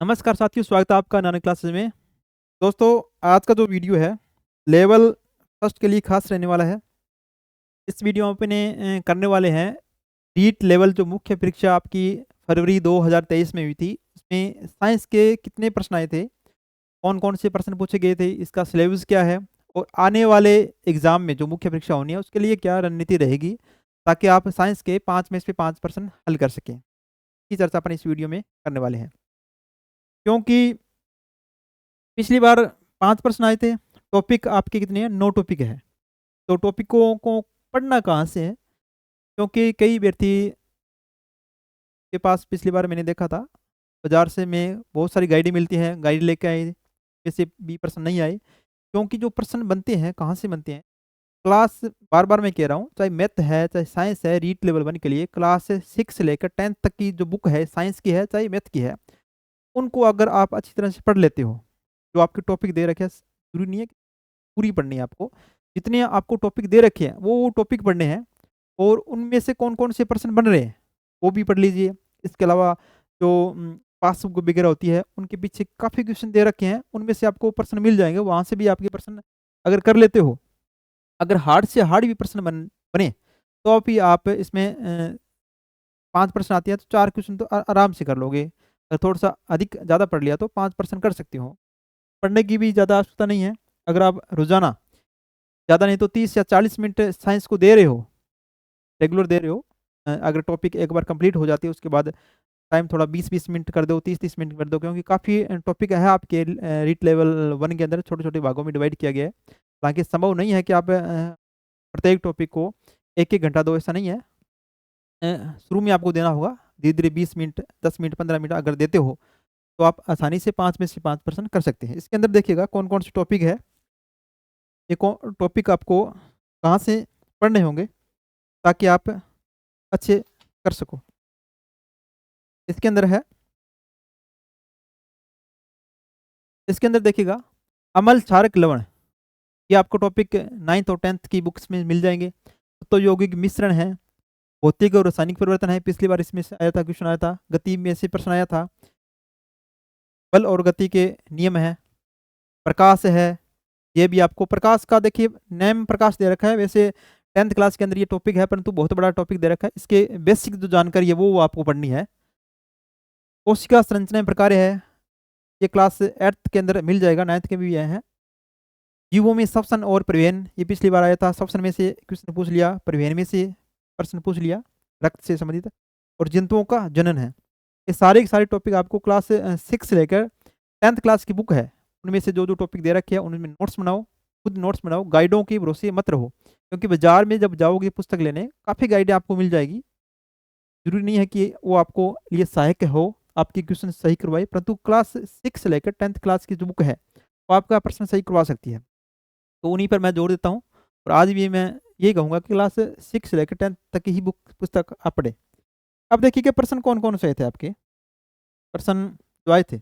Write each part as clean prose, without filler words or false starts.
नमस्कार साथियों, स्वागत है आपका नानक क्लासेस में। दोस्तों, आज का जो वीडियो है लेवल फर्स्ट के लिए खास रहने वाला है। इस वीडियो में अपने करने वाले हैं रीट लेवल जो मुख्य परीक्षा आपकी फरवरी 2023 में हुई थी। इसमें साइंस के कितने प्रश्न आए थे, कौन कौन से प्रश्न पूछे गए थे, इसका सिलेबस क्या है और आने वाले एग्जाम में जो मुख्य परीक्षा होनी है उसके लिए क्या रणनीति रहेगी, ताकि आप साइंस के 5 में से 5 प्रश्न हल कर सकें। इसकी चर्चा अपन इस वीडियो में करने वाले हैं, क्योंकि पिछली बार 5 प्रश्न आए थे। टॉपिक आपके कितने हैं? 9 टॉपिक है। तो टॉपिकों को पढ़ना कहाँ से है? क्योंकि कई व्यक्ति के पास पिछली बार मैंने देखा था, बाजार से में बहुत सारी गाइडें मिलती हैं, गाइड लेके आए, जैसे भी प्रश्न नहीं आए। क्योंकि जो प्रश्न बनते हैं कहाँ से बनते हैं, क्लास, बार बार मैं कह रहा हूँ, चाहे मैथ है चाहे साइंस है, रीट लेवल 1 के लिए क्लास 6 से लेकर 10th तक की जो बुक है, साइंस की है चाहे मैथ की है, उनको अगर आप अच्छी तरह से पढ़ लेते हो, जो आपके टॉपिक दे रखे हैं, जरूरी नहीं है कि पूरी पढ़नी है आपको। जितने आपको टॉपिक दे रखे हैं वो टॉपिक पढ़ने हैं, और उनमें से कौन कौन से प्रश्न बन रहे हैं वो भी पढ़ लीजिए। इसके अलावा जो पासबुक वगैरह होती है उनके पीछे काफ़ी क्वेश्चन दे रखे हैं, उनमें से आपको प्रश्न मिल जाएंगे, वहाँ से भी आपके प्रश्न अगर कर लेते हो। अगर हार्ड से हार्ड भी प्रश्न बने तो भी आप इसमें 5 प्रश्न आते हैं तो 4 क्वेश्चन तो आराम से कर लोगे। अगर थोड़ा सा अधिक ज़्यादा पढ़ लिया तो 5 प्रश्न कर सकते हो। पढ़ने की भी ज़्यादा आवश्यकता नहीं है। अगर आप रोज़ाना, ज़्यादा नहीं तो 30 या 40 मिनट साइंस को दे रहे हो, रेगुलर दे रहे हो, अगर टॉपिक एक बार कंप्लीट हो जाती है उसके बाद टाइम थोड़ा 20-20 मिनट कर दो, 30-30 मिनट कर दो, क्योंकि काफ़ी टॉपिक है आपके रीट लेवल 1 के अंदर, छोटे छोटे भागों में डिवाइड किया गया है। हालांकि संभव नहीं है कि आप प्रत्येक टॉपिक को एक एक घंटा दो, ऐसा नहीं है। शुरू में आपको देना होगा, धीरे धीरे 20 मिनट, 10 मिनट, 15 मिनट अगर देते हो तो आप आसानी से 5 में से 5 प्रश्न कर सकते हैं। इसके अंदर देखिएगा कौन कौन से टॉपिक है, ये टॉपिक आपको कहाँ से पढ़ने होंगे ताकि आप अच्छे कर सको। इसके अंदर है, इसके अंदर देखिएगा अमल, क्षारक, लवण, ये आपको टॉपिक 9th और 10th की बुक्स में मिल जाएंगे। तो यौगिक मिश्रण है, भौतिक और रासायनिक परिवर्तन है, पिछली बार इसमें से आया था, क्वेश्चन आया था। गति में से प्रश्न आया था, बल और गति के नियम है। प्रकाश है, ये भी आपको प्रकाश का देखिए नेम प्रकाश दे रखा है। वैसे 10th क्लास के अंदर ये टॉपिक है, परंतु बहुत बड़ा टॉपिक दे रखा है, इसके बेसिक जो जानकारी है वो आपको पढ़नी है। कोशिका संरचना प्रकार है, ये क्लास 8th के अंदर मिल जाएगा, 9th के भी आए हैं। जीवों में श्वसन और परिवहन, ये पिछली बार आया था, श्वसन में से क्वेश्चन पूछ लिया, परिवहन में से प्रश्न पूछ लिया, रक्त से संबंधित। और जंतुओं का जनन है। ये सारे के सारे टॉपिक आपको क्लास 6 से लेकर 10th क्लास की बुक है, उनमें से जो जो टॉपिक दे रखे हैं उनमें नोट्स बनाओ, खुद नोट्स बनाओ, गाइडों के भरोसे मत रहो। क्योंकि बाजार में जब जाओगे पुस्तक लेने, काफ़ी गाइडें आपको मिल जाएगी, जरूरी नहीं है कि वो आपको लिए सहायक हो, आपकी क्वेश्चन सही करवाए, परंतु क्लास 6 से लेकर 10th क्लास की जो बुक है वो आपका प्रश्न सही करवा सकती है। तो उन्हीं पर मैं जोर देता हूँ, और आज भी मैं ये कहूँगा कि क्लास 6 से लेकर 10th तक की ही बुक पुस्तक आप पढ़े। अब देखिए कि प्रश्न कौन कौन से थे आपके, प्रश्न जो आए थे।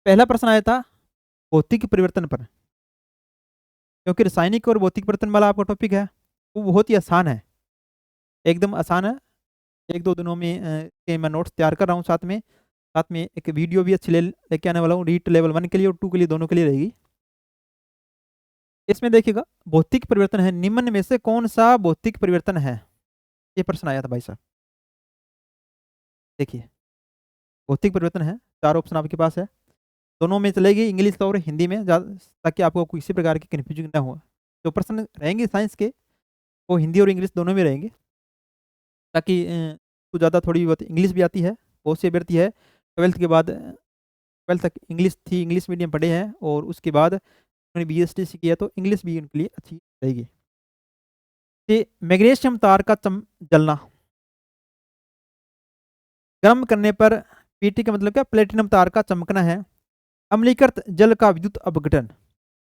पहला प्रश्न आया था भौतिक परिवर्तन पर, क्योंकि रासायनिक और भौतिक परिवर्तन वाला आपका टॉपिक है, वो बहुत ही आसान है, एकदम आसान है। एक दो दिनों में के मैं नोट्स तैयार कर रहा हूँ, साथ में एक वीडियो भी अच्छी लेके आने वाला हूँ, रीट लेवल 1 के लिए और 2 के लिए, दोनों के लिए रहेगी। इसमें देखिएगा भौतिक परिवर्तन है, निम्न में से कौन सा भौतिक परिवर्तन है, ये प्रश्न आया था भाई साहब। देखिए भौतिक परिवर्तन है, 4 ऑप्शन आपके पास है, दोनों में चलेगी, इंग्लिश और हिंदी में, ताकि आपको किसी प्रकार की कन्फ्यूजन ना हो। जो प्रश्न रहेंगे साइंस के वो हिंदी और इंग्लिश दोनों में रहेंगे, ताकि तो ज़्यादा थोड़ी बहुत इंग्लिश भी आती है, बहुत सी अभ्यर्थी है 12th के बाद, 12th तक इंग्लिश थी, इंग्लिश मीडियम पढ़े हैं और उसके बाद उन्होंने BSTC किया, तो इंग्लिश भी उनके लिए अच्छी रहेगी। ये मैग्नीशियम तार का जलना, गर्म करने पर पीटी का मतलब क्या, प्लेटिनम तार का चमकना है। अम्लीकृत जल का विद्युत अपघटन,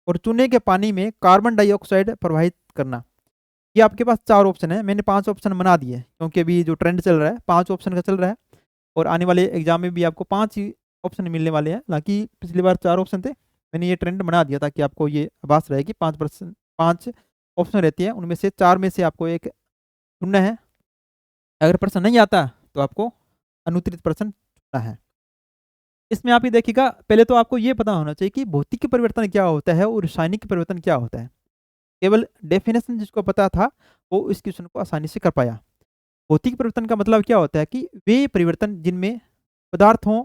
और चूने के पानी में कार्बन डाइऑक्साइड प्रवाहित करना। ये आपके पास 4 ऑप्शन है, मैंने 5 ऑप्शन बना दिए क्योंकि अभी जो ट्रेंड चल रहा है 5 ऑप्शन का चल रहा है, और आने वाले एग्जाम में भी आपको 5 ही ऑप्शन मिलने वाले हैं। हालांकि पिछली बार 4 ऑप्शन थे, मैंने ये ट्रेंड बना दिया ताकि आपको ये आभास रहे कि 5 ऑप्शन रहती है, उनमें से 4 में से आपको एक चुनना है। अगर प्रश्न नहीं आता तो आपको अनुत्तरित प्रश्न चुनना है। इसमें आप ये देखिएगा, पहले तो आपको ये पता होना चाहिए कि भौतिक परिवर्तन क्या होता है और रासायनिक परिवर्तन क्या होता है। केवल डेफिनेशन जिसको पता था, वो इस क्वेश्चन को आसानी से कर पाया। भौतिक परिवर्तन का मतलब क्या होता है कि वे परिवर्तन जिनमें पदार्थों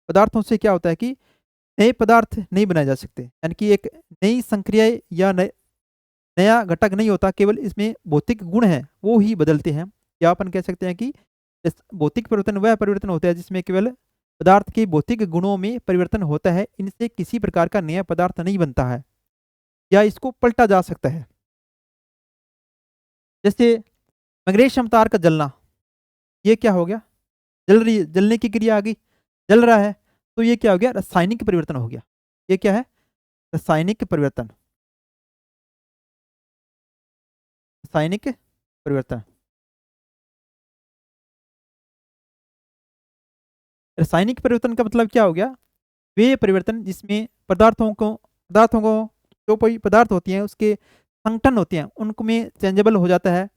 पदार्थों से क्या होता है कि नए पदार्थ नहीं बनाए जा सकते, यानी कि एक नई संक्रिया या नया घटक नहीं होता, केवल इसमें भौतिक गुण हैं वो ही बदलते हैं। या अपन कह सकते हैं कि भौतिक परिवर्तन वह परिवर्तन होता है जिसमें केवल पदार्थ के भौतिक गुणों में परिवर्तन होता है, इनसे किसी प्रकार का नया पदार्थ नहीं बनता है या इसको पलटा जा सकता है। जैसे मैग्नीशियम तार का जलना, ये क्या हो गया, जल रही है, जलने की क्रिया आ गई, जल रहा है, तो ये क्या हो गया, रासायनिक परिवर्तन हो गया। ये क्या है, रासायनिक परिवर्तन। रासायनिक परिवर्तन। रासायनिक परिवर्तन का मतलब क्या हो गया, वे परिवर्तन जिसमें पदार्थों को जो कोई पदार्थ होती हैं उसके संगठन होते हैं उनको में चेंजेबल हो जाता है,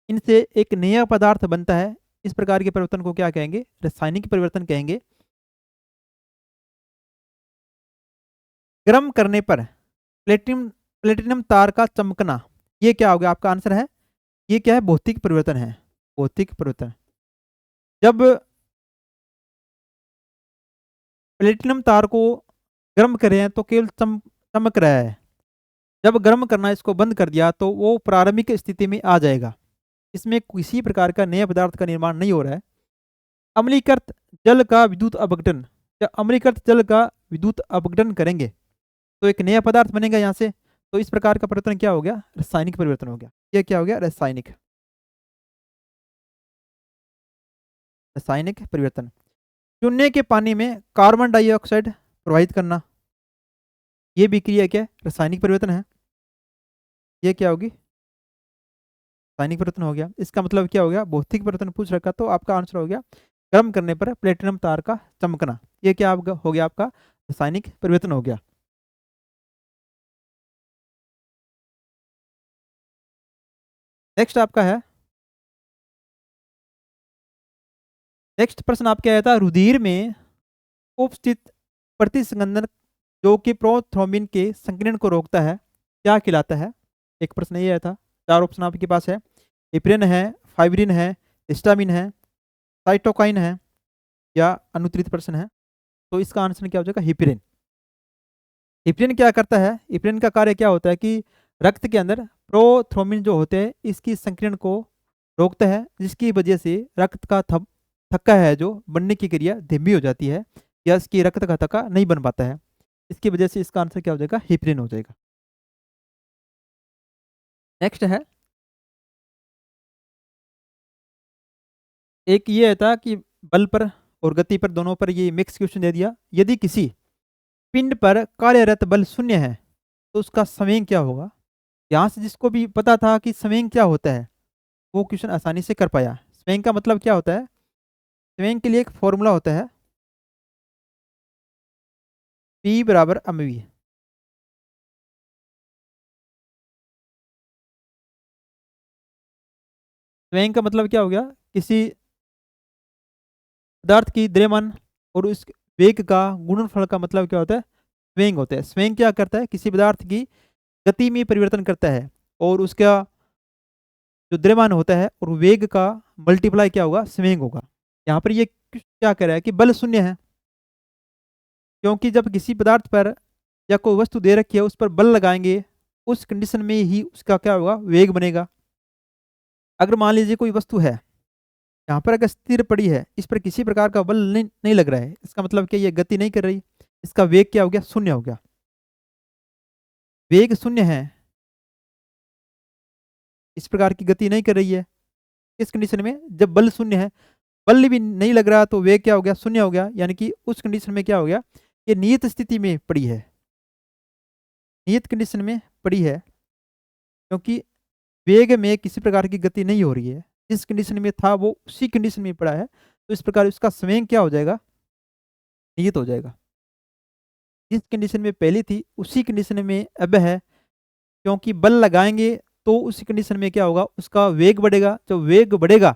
इनसे एक नया पदार्थ बनता है। इस प्रकार के परिवर्तन को क्या कहेंगे, रासायनिक परिवर्तन कहेंगे। गर्म करने पर प्लेटिनम प्लेटिनम तार का चमकना, ये क्या हो गया, आपका आंसर है, ये क्या है, भौतिक परिवर्तन है। भौतिक परिवर्तन। जब प्लेटिनम तार को गर्म करें तो केवल चमक रहा है, जब गर्म करना इसको बंद कर दिया तो वो प्रारंभिक स्थिति में आ जाएगा, इसमें किसी प्रकार का नए पदार्थ का निर्माण नहीं हो रहा है। अम्लीकृत जल का विद्युत अपघटन, जब अम्लीकृत जल का विद्युत अपघटन करेंगे तो एक नया पदार्थ बनेगा यहाँ से, तो इस प्रकार का परिवर्तन क्या हो गया, रासायनिक परिवर्तन हो गया। ये क्या हो गया, रासायनिक रासायनिक परिवर्तन। चूने के पानी में कार्बन डाइऑक्साइड प्रवाहित करना, ये भी क्रिया क्या है, रासायनिक परिवर्तन है। ये क्या होगी, रासायनिक परिवर्तन हो गया। इसका मतलब क्या हो गया, भौतिक परिवर्तन पूछ रखा, तो आपका आंसर हो गया गर्म करने पर प्लेटिनम तार का चमकना। ये क्या हो गया, आपका रासायनिक परिवर्तन हो गया। नेक्स्ट आपका है, नेक्स्ट प्रश्न आपका आया था, रुधिर में उपस्थित प्रतिसंगंधन जो कि प्रोथ्रोम्बिन के संकीर्ण को रोकता है, क्या कहलाता है। एक प्रश्न ये आया था, चार ऑप्शन आपके पास है, इप्रिन है, फाइब्रिन है, हिस्टामिन है, साइटोकाइन है या अनुत्तरित प्रश्न है। तो इसका आंसर क्या हो जाएगा, हिप्रिन। हिप्रिन क्या करता है, हिप्रिन का कार्य क्या होता है कि रक्त के अंदर प्रोथ्रोम्बिन जो होते हैं इसकी संकीर्ण को रोकता है, जिसकी वजह से रक्त का थक्का है जो बनने की क्रिया धीमी हो जाती है या इसकी रक्त का थक्का नहीं बन पाता है। इसकी वजह से इसका आंसर क्या हो जाएगा, हिप्रिन हो जाएगा। नेक्स्ट है, एक ये था कि बल पर और गति पर दोनों पर ये मिक्स क्वेश्चन दे दिया। यदि किसी पिंड पर कार्यरत बल शून्य है तो उसका संवेग क्या होगा। यहाँ से जिसको भी पता था कि संवेग क्या होता है वो क्वेश्चन आसानी से कर पाया। संवेग का मतलब क्या होता है, संवेग के लिए एक फॉर्मूला होता है, P बराबर mv। संवेग का मतलब क्या हो गया, किसी पदार्थ की द्रव्यमान और उस वेग का गुणनफल का मतलब क्या होता है, स्वेंग होता है। स्वेंग क्या करता है, किसी पदार्थ की गति में परिवर्तन करता है और उसका जो द्रव्यमान होता है और वेग का मल्टीप्लाई क्या होगा, स्वेंग होगा। यहाँ पर ये क्या कह रहा है कि बल शून्य है, क्योंकि जब किसी पदार्थ पर या कोई वस्तु दे रखी है उस पर बल लगाएंगे उस कंडीशन में ही उसका क्या होगा, वेग बनेगा। अगर मान लीजिए कोई वस्तु है यहाँ पर, अगर स्थिर पड़ी है, इस पर किसी प्रकार का बल नहीं लग रहा है, इसका मतलब क्या, ये गति नहीं कर रही, इसका वेग क्या हो गया, शून्य हो गया। वेग शून्य है, इस प्रकार की गति नहीं कर रही है। इस कंडीशन में जब बल शून्य है, बल भी नहीं लग रहा, तो वेग क्या हो गया, शून्य हो गया। यानी कि उस कंडीशन में क्या हो गया, ये नियत स्थिति में पड़ी है, नियत कंडीशन में पड़ी है, क्योंकि वेग में किसी प्रकार की गति नहीं हो रही है। जिस कंडीशन में था वो उसी कंडीशन में पड़ा है, तो इस प्रकार उसका संवेग क्या हो जाएगा, नियत हो जाएगा। जिस कंडीशन में पहली थी उसी कंडीशन में अब है, क्योंकि बल लगाएंगे तो उसी कंडीशन में क्या होगा, उसका वेग बढ़ेगा। जब वेग बढ़ेगा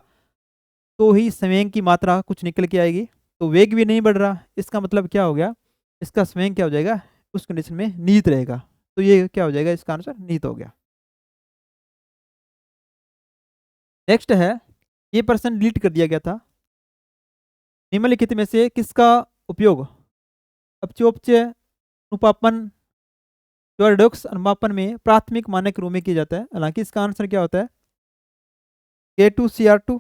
तो ही संवेग की मात्रा कुछ निकल के आएगी। तो वेग भी नहीं बढ़ रहा, इसका मतलब क्या हो गया, इसका स्वयं क्या हो जाएगा, उस कंडीशन में नीत रहेगा। तो ये क्या हो जाएगा, इसका आंसर नीत हो गया। नेक्स्ट है, ये पर्सन डिलीट कर दिया गया था। निम्नलिखित में से किसका उपयोग अपचोपचय अनुपापन जो रेडॉक्स अनुपापन में प्राथमिक मानक रूप में किया जाता है? हालांकि इसका आंसर क्या होता है, K2Cr2।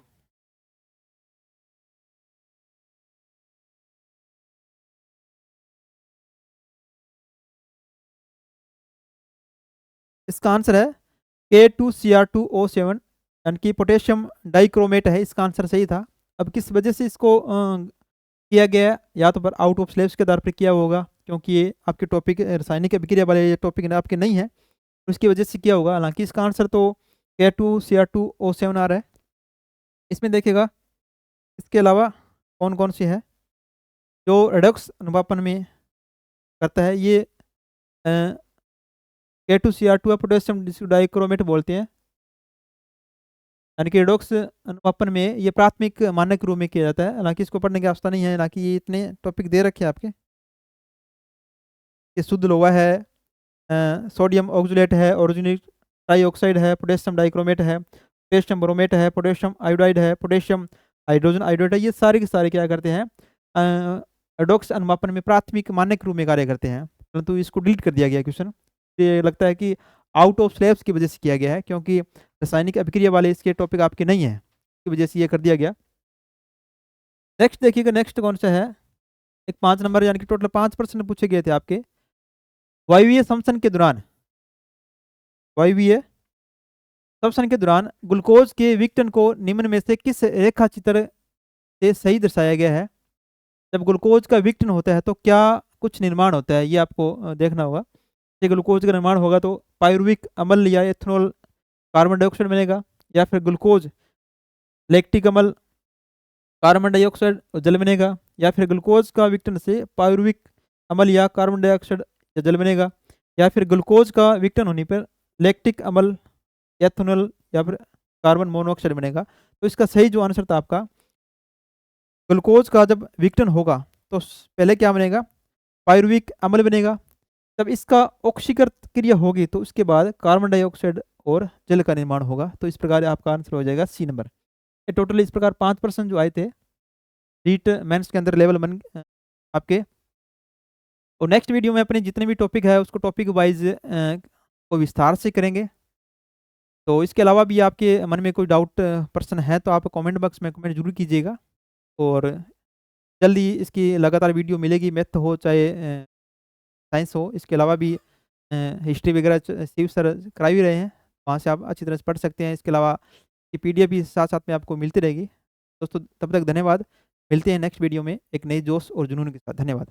इसका आंसर है K2Cr2O7, यानी कि पोटेशियम डाइक्रोमेट है, इसका आंसर सही था। अब किस वजह से इसको किया गया, या तो पर आउट ऑफ सिलेबस के आधार पर किया होगा, क्योंकि ये आपके टॉपिक रासायनिक अभिक्रिया वाले ये टॉपिक आपके नहीं है, उसकी वजह से किया होगा। हालांकि इसका आंसर तो K2Cr2O7 आ रहा है। इसमें देखिएगा इसके अलावा कौन कौन सी है जो रेडॉक्स अनुपापन में करता है, ये K2Cr2 पोटेशियम डाइक्रोमेट बोलते हैं, यानी कि रेडॉक्स अनुपापन में ये प्राथमिक मानक रूप में किया जाता है। हालांकि इसको पढ़ने की आवश्यकता नहीं है, हालांकि ये इतने टॉपिक दे रखे हैं आपके। ये शुद्ध लोहा है, सोडियम ऑक्जुलेट है, ऑर्गेनिक डाइऑक्साइड है, पोटेशियम डाइक्रोमेट है, पोटेशियम ब्रोमेट है, पोटेशियम आयोडाइड है, पोटेशियम हाइड्रोजन आयोडाइड है। ये सारे के सारे क्या करते हैं, रेडॉक्स अनुपापन में प्राथमिक मानक रूप में कार्य करते हैं। परंतु इसको डिलीट कर दिया गया क्वेश्चन, ये लगता है कि आउट ऑफ सिलेबस की वजह से किया गया है, क्योंकि रासायनिक अभिक्रिया वाले इसके टॉपिक आपके नहीं है, इसकी वजह से ये कर दिया गया। नेक्स्ट देखिएगा, नेक्स्ट कौन सा है, एक 5 नंबर, यानी कि टोटल 5 प्रश्न पूछे गए थे आपके। वायवीय समसन के दौरान, वायवीय समसन के दौरान ग्लूकोज के विघटन को निम्न में से किस रेखा चित्र से सही दर्शाया गया है? जब ग्लूकोज का विघटन होता है तो क्या कुछ निर्माण होता है, ये आपको देखना होगा। ये ग्लूकोज का निर्माण होगा तो पायरुविक अम्ल या एथेनॉल कार्बन डाइऑक्साइड मिलेगा, या फिर ग्लूकोज लैक्टिक अम्ल कार्बन डाइऑक्साइड और जल बनेगा, या फिर ग्लूकोज का विघटन से पायरुविक अम्ल या कार्बन डाइऑक्साइड या जल बनेगा, या फिर ग्लूकोज का विघटन होने पर लैक्टिक अम्ल एथेनॉल या फिर कार्बन मोनोऑक्साइड बनेगा। तो इसका सही जो आंसर था आपका, ग्लूकोज का जब विघटन होगा तो पहले क्या बनेगा, पायरुविक अम्ल बनेगा। जब इसका ऑक्सीकृत क्रिया होगी तो उसके बाद कार्बन डाइऑक्साइड और जल का निर्माण होगा। तो इस प्रकार आपका आंसर हो जाएगा सी नंबर। ये टोटल इस प्रकार 5% जो आए थे रीट मेंस के अंदर लेवल 1 आपके। और नेक्स्ट वीडियो में अपने जितने भी टॉपिक है उसको टॉपिक वाइज को विस्तार से करेंगे। तो इसके अलावा भी आपके मन में कोई डाउट प्रश्न है तो आप कमेंट बॉक्स में कमेंट जरूर कीजिएगा, और जल्दी इसकी लगातार वीडियो मिलेगी, मैथ हो चाहे साइंस हो। इसके अलावा भी हिस्ट्री वगैरह शिव सर करा ही रहे हैं, वहाँ से आप अच्छी तरह से पढ़ सकते हैं। इसके अलावा ये PDF भी साथ साथ में आपको मिलती रहेगी। दोस्तों तब तक धन्यवाद, मिलते हैं नेक्स्ट वीडियो में एक नई जोश और जुनून के साथ। धन्यवाद।